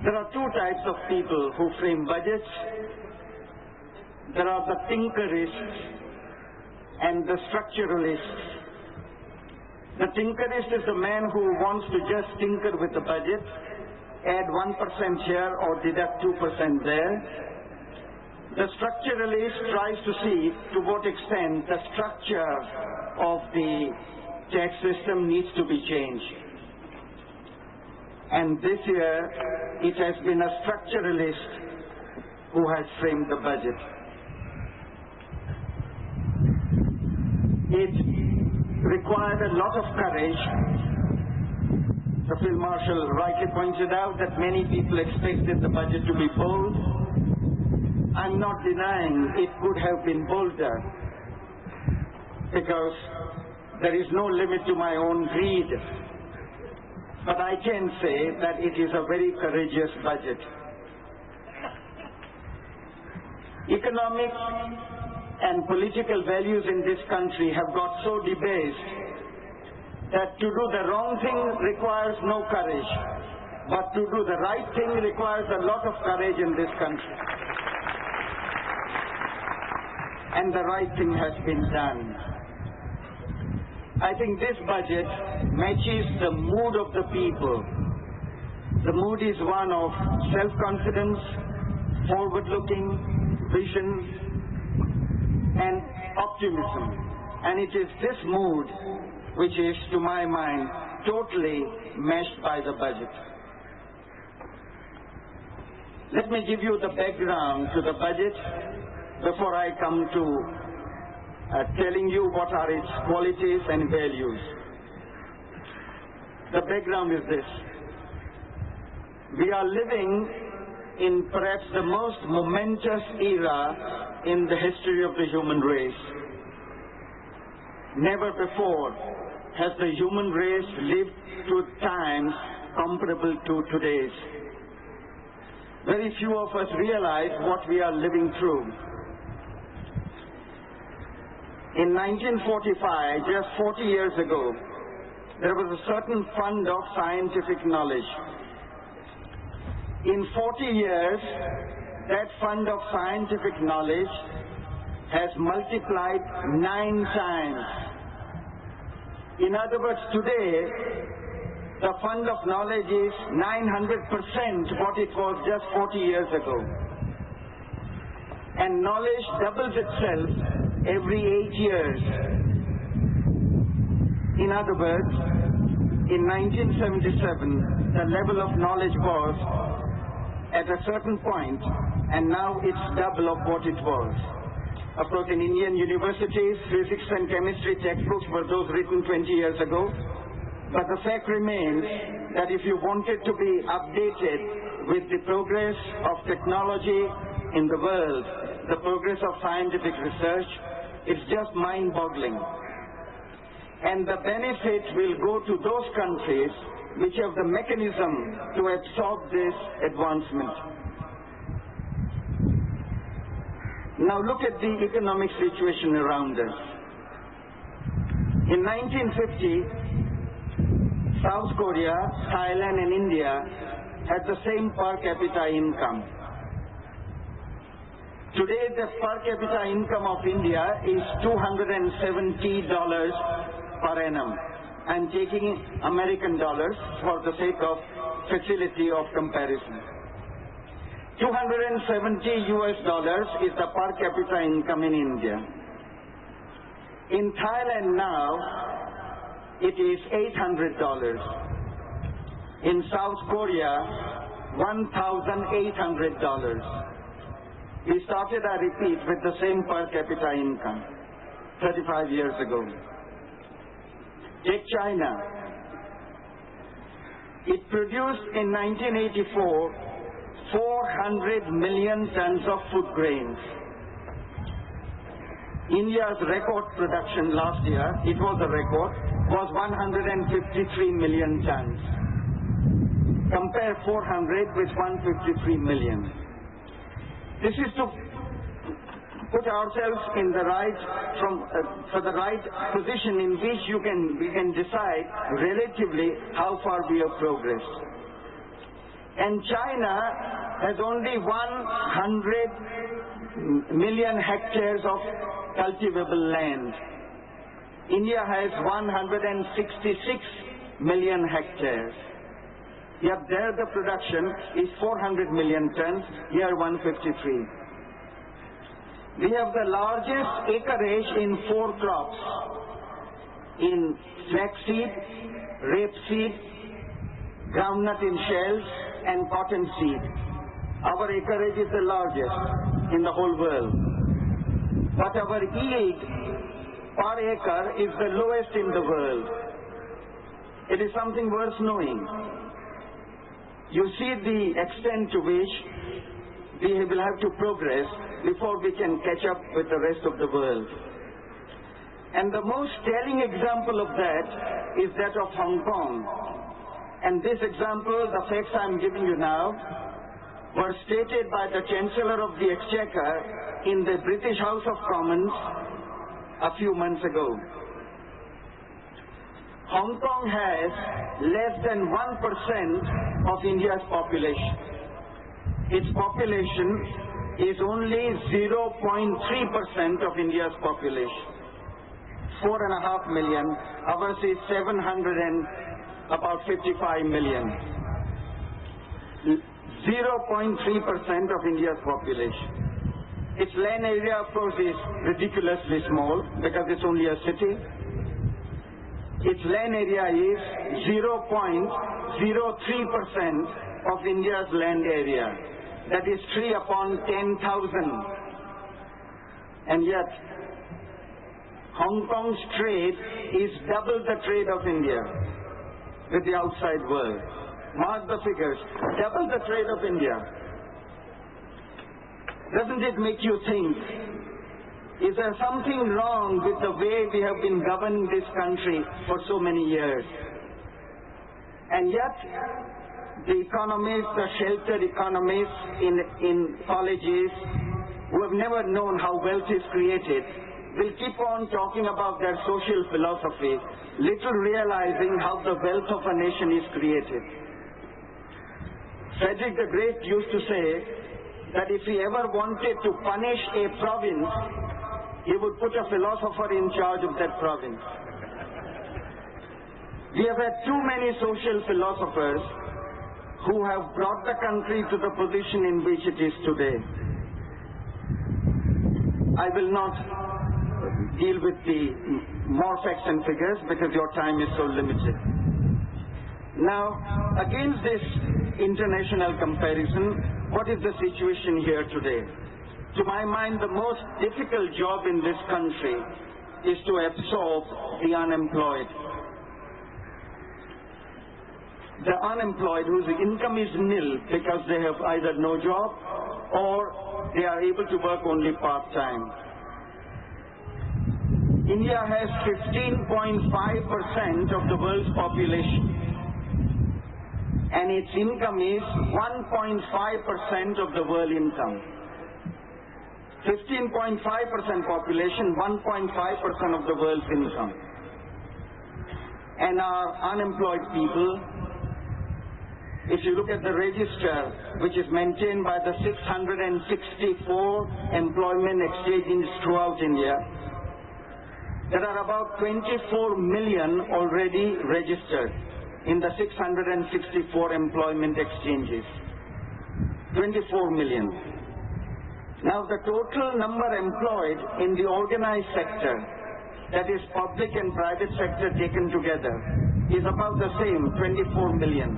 There are two types of people who frame budgets. There are the thinkerists and the structuralists. The tinkerist is the man who wants to just tinker with the budget, add 1% here or deduct 2% there. The structuralist tries to see to what extent the structure of the tax system needs to be changed. And this year, it has been a structuralist who has framed the budget. It required a lot of courage. The Field Marshal rightly pointed out that many people expected the budget to be bold. I'm not denying it could have been bolder, because there is no limit to my own greed. But I can say that it is a very courageous budget. Economic and political values in this country have got so debased that to do the wrong thing requires no courage, but to do the right thing requires a lot of courage in this country. And the right thing has been done. I think this budget matches the mood of the people. The mood is one of self-confidence, forward-looking, vision, and optimism. And it is this mood which is, to my mind, totally matched by the budget. Let me give you the background to the budget before I come to telling you what are its qualities and values. The background is this. We are living in perhaps the most momentous era in the history of the human race. Never before has the human race lived through times comparable to today's. Very few of us realize what we are living through. In 1945, just 40 years ago, there was a certain fund of scientific knowledge. In 40 years, that fund of scientific knowledge has multiplied 9 times. In other words, today, the fund of knowledge is 900% what it was just 40 years ago. And knowledge doubles itself every 8 years. In other words, in 1977, the level of knowledge was at a certain point, and now it's double of what it was. Of course, in Indian universities, physics and chemistry textbooks were those written 20 years ago. But the fact remains that if you wanted to be updated with the progress of technology in the world, the progress of scientific research, it's just mind-boggling. And the benefit will go to those countries which have the mechanism to absorb this advancement. Now look at the economic situation around us. In 1950, South Korea, Thailand and India had the same per capita income. Today, the per capita income of India is $270 per annum. I'm taking American dollars for the sake of facility of comparison. $270 is the per capita income in India. In Thailand now, it is $800. In South Korea, $1,800. We started, I repeat, with the same per capita income 35 years ago. Take China. It produced in 1984 400 million tons of food grains. India's record production last year, it was a record, was 153 million tons. Compare 400 with 153 million. This is to put ourselves in the right, for the right position in which we can decide relatively how far we have progressed. And China has only 100 million hectares of cultivable land. India has 166 million hectares. Yet there the production is 400 million tons, here 153. We have the largest acreage in 4 crops, in flaxseed, rapeseed, groundnut in shells, and cottonseed. Our acreage is the largest in the whole world. But our yield per acre is the lowest in the world. It is something worth knowing. You see the extent to which we will have to progress before we can catch up with the rest of the world. And the most telling example of that is that of Hong Kong. And this example, the facts I am giving you now, were stated by the Chancellor of the Exchequer in the British House of Commons a few months ago. Hong Kong has less than 1% of India's population. Its population is only 0.3% of India's population. 4.5 million, ours is 755 million. 0.3% of India's population. Its land area, of course, is ridiculously small because it's only a city. Its land area is 0.03% of India's land area. That is 3 upon 10,000. And yet, Hong Kong's trade is double the trade of India with the outside world. Mark the figures, double the trade of India. Doesn't it make you think, is there something wrong with the way we have been governing this country for so many years? And yet, the economists, the sheltered economists in colleges who have never known how wealth is created will keep on talking about their social philosophy, little realizing how the wealth of a nation is created. Frederick the Great used to say that if he ever wanted to punish a province, he would put a philosopher in charge of that province. We have had too many social philosophers who have brought the country to the position in which it is today. I will not deal with the more facts and figures because your time is so limited. Now, against this international comparison, what is the situation here today? To my mind, the most difficult job in this country is to absorb the unemployed. The unemployed whose income is nil because they have either no job or they are able to work only part-time. India has 15.5% of the world's population, and its income is 1.5% of the world income. 15.5% population, 1.5% of the world's income. And our unemployed people, if you look at the register, which is maintained by the 664 employment exchanges throughout India, there are about 24 million already registered in the 664 employment exchanges. 24 million. Now the total number employed in the organized sector, that is public and private sector taken together, is about the same, 24 million.